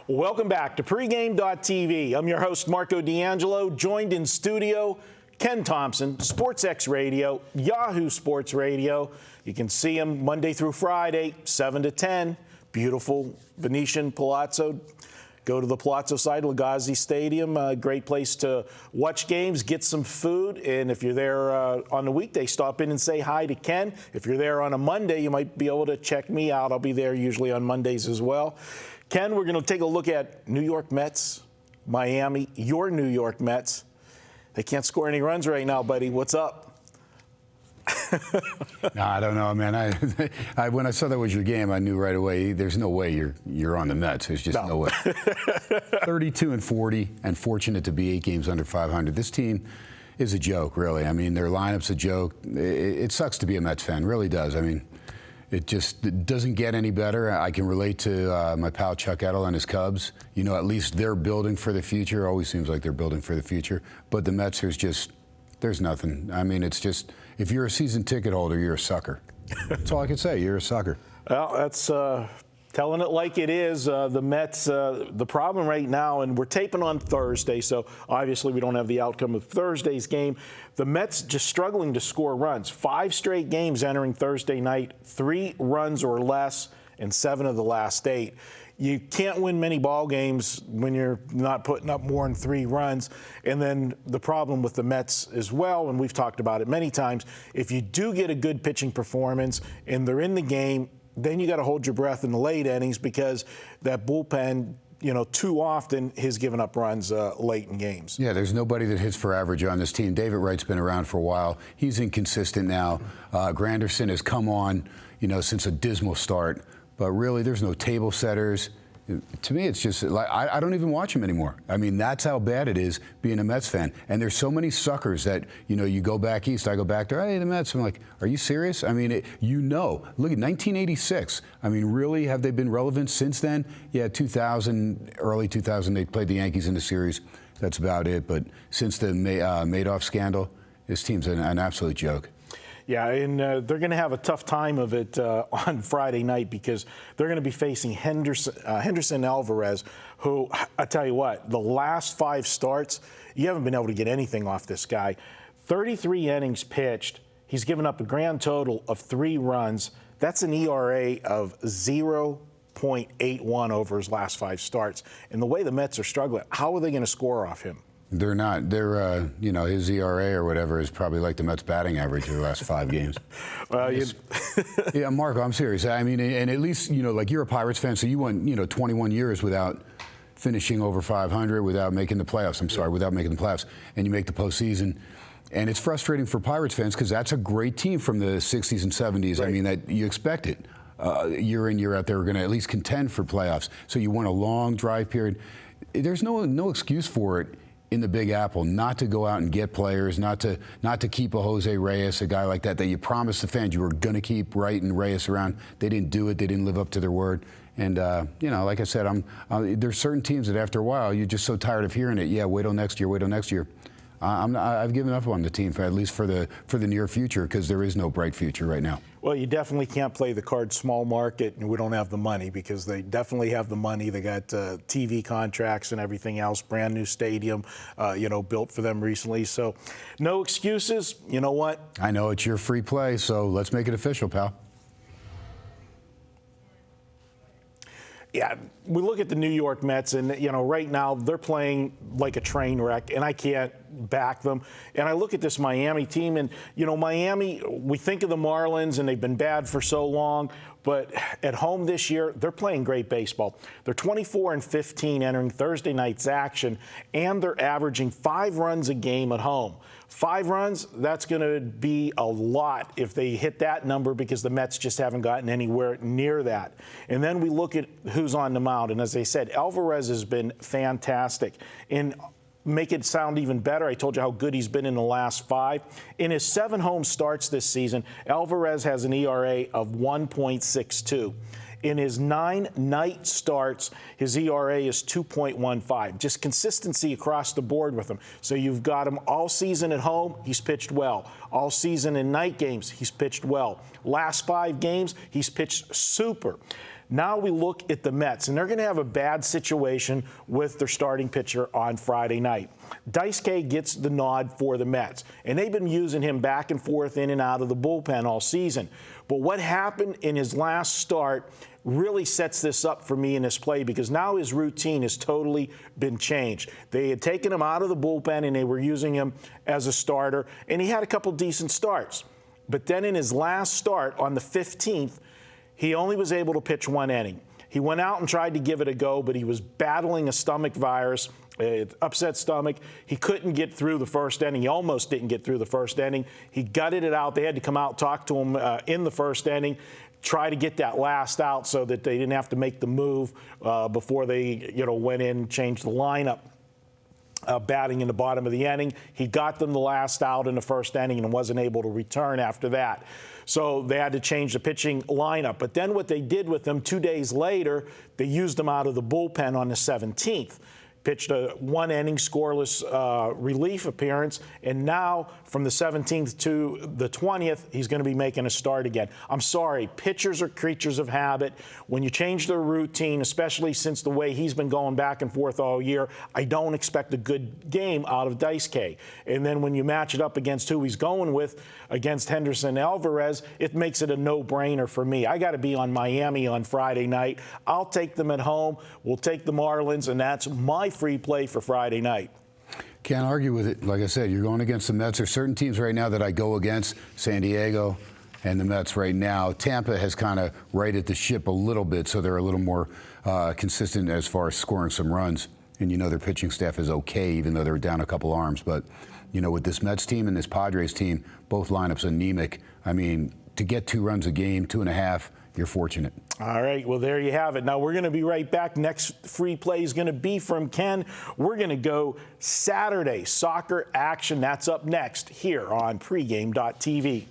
Welcome back to pregame.tv. I'm your host, Marco D'Angelo, joined in studio, Ken Thomson, SportsX Radio, Yahoo Sports Radio. You can see him Monday through Friday, 7 to 10. Beautiful Venetian Palazzo. Go to the Palazzo side, Lugazi Stadium. Great place to watch games, get some food. And if you're there on the weekday, stop in and say hi to Ken. If you're there on a Monday, you might be able to check me out. I'll be there usually on Mondays as well. Ken, we're going to take a look at New York Mets, Miami, your New York Mets. They can't score any runs right now, buddy. What's up? No, I don't know, man. When I saw that was your game, I knew right away there's no way you're on the Mets. There's just no way. 32-40, and fortunate to be 8 games under 500. This team is a joke, really. I mean, their lineup's a joke. It sucks to be a Mets fan, really does. I mean, it doesn't get any better. I can relate to my pal Chuck Edel and his Cubs. You know, at least they're building for the future. Always seems like they're building for the future. But the Mets, there's nothing. I mean, it's just, if you're a season ticket holder, you're a sucker. That's all I can say. You're a sucker. Well, that's telling it like it is. The Mets, the problem right now, and we're taping on Thursday, so obviously we don't have the outcome of Thursday's game. The Mets just struggling to score runs. 5 straight games entering Thursday night, 3 runs or less in 7 of the last 8. You can't win many ball games when you're not putting up more than 3 runs. And then the problem with the Mets as well, and we've talked about it many times, if you do get a good pitching performance and they're in the game, then you got to hold your breath in the late innings because that bullpen, you know, too often has given up runs late in games. Yeah, there's nobody that hits for average on this team. David Wright's been around for a while. He's inconsistent now. Granderson has come on, you know, since a dismal start. But really, there's no table setters. To me, it's just like I don't even watch them anymore. I mean, that's how bad it is being a Mets fan. And there's so many suckers that, you know, you go back east, I go back there, hey, the Mets. I'm like, are you serious? I mean, look at 1986. I mean, really, have they been relevant since then? Yeah, 2000, early 2000, they played the Yankees in the series. That's about it. But since the Madoff scandal, this team's an absolute joke. Yeah, and they're going to have a tough time of it on Friday night because they're going to be facing Henderson Alvarez, who, I tell you what, the last 5 starts, you haven't been able to get anything off this guy. 33 innings pitched. He's given up a grand total of 3 runs. That's an ERA of 0.81 over his last 5 starts. And the way the Mets are struggling, how are they going to score off him? They're not. They're, you know, his ERA or whatever is probably like the Mets batting average of the last 5 games. Well, yeah, Marco, I'm serious. I mean, and at least, you know, like you're a Pirates fan, so you went, you know, 21 years without finishing over 500, without making the playoffs. Without making the playoffs, and you make the postseason. And it's frustrating for Pirates fans because that's a great team from the 60s and 70s. Right. I mean, that you expect it. Year in, year out, they were going to at least contend for playoffs. So you won a long drive period. There's no excuse for it in the Big Apple not to go out and get players, not to keep a Jose Reyes, a guy like that you promised the fans you were going to keep Wright and Reyes around. They didn't do it. They didn't live up to their word. And, you know, like I said, there's certain teams that after a while you're just so tired of hearing it. Yeah, wait till next year, wait till next year. I've given up on the team, at least for the near future, because there is no bright future right now. Well, you definitely can't play the card small market, and we don't have the money because they definitely have the money. They got TV contracts and everything else, brand new stadium, you know, built for them recently. So no excuses. You know what? I know it's your free play, so let's make it official, pal. Yeah, we look at the New York Mets, and, you know, right now they're playing like a train wreck, and I can't back them. And I look at this Miami team, and, you know, Miami, we think of the Marlins, and they've been bad for so long, but at home this year, they're playing great baseball. They're 24-15 entering Thursday night's action, and they're averaging 5 runs a game at home. 5 runs, that's going to be a lot if they hit that number because the Mets just haven't gotten anywhere near that. And then we look at who's on the mound. And as I said, Alvarez has been fantastic. And make it sound even better, I told you how good he's been in the last 5. In his 7 home starts this season, Alvarez has an ERA of 1.62. In his 9 night starts, his ERA is 2.15. Just consistency across the board with him. So you've got him all season at home. He's pitched well. All season in night games, he's pitched well. Last 5 games, he's pitched super. Now we look at the Mets, and they're going to have a bad situation with their starting pitcher on Friday night. Daisuke gets the nod for the Mets, and they've been using him back and forth in and out of the bullpen all season. But what happened in his last start really sets this up for me in this play, because now his routine has totally been changed. They had taken him out of the bullpen, and they were using him as a starter, and he had a couple decent starts. But then in his last start on the 15th, he only was able to pitch 1 inning. He went out and tried to give it a go, but he was battling a stomach virus, upset stomach. He couldn't get through the first inning. He almost didn't get through the first inning. He gutted it out. They had to come out, talk to him in the first inning, try to get that last out so that they didn't have to make the move before they, went in and changed the lineup. Batting in the bottom of the inning. He got them the last out in the first inning and wasn't able to return after that. So they had to change the pitching lineup. But then what they did with them 2 days later, they used them out of the bullpen on the 17th. Pitched a 1-inning scoreless relief appearance, and now from the 17th to the 20th, he's going to be making a start again. I'm sorry, pitchers are creatures of habit. When you change their routine, especially since the way he's been going back and forth all year, I don't expect a good game out of Daisuke. And then when you match it up against who he's going with, against Henderson Alvarez, it makes it a no-brainer for me. I got to be on Miami on Friday night. I'll take them at home. We'll take the Marlins, and that's my free play for Friday night. Can't argue with it. Like I said, you're going against the Mets. There's certain teams right now that I go against, San Diego and the Mets right now. Tampa has kind of righted the ship a little bit, so they're a little more consistent as far as scoring some runs. And their pitching staff is okay, even though they're down a couple arms. But, with this Mets team and this Padres team, both lineups anemic. I mean, to get 2 runs a game, 2.5, you're fortunate. All right, well, there you have it. Now, we're going to be right back. Next free play is going to be from Ken. We're going to go Saturday soccer action. That's up next here on pregame.tv.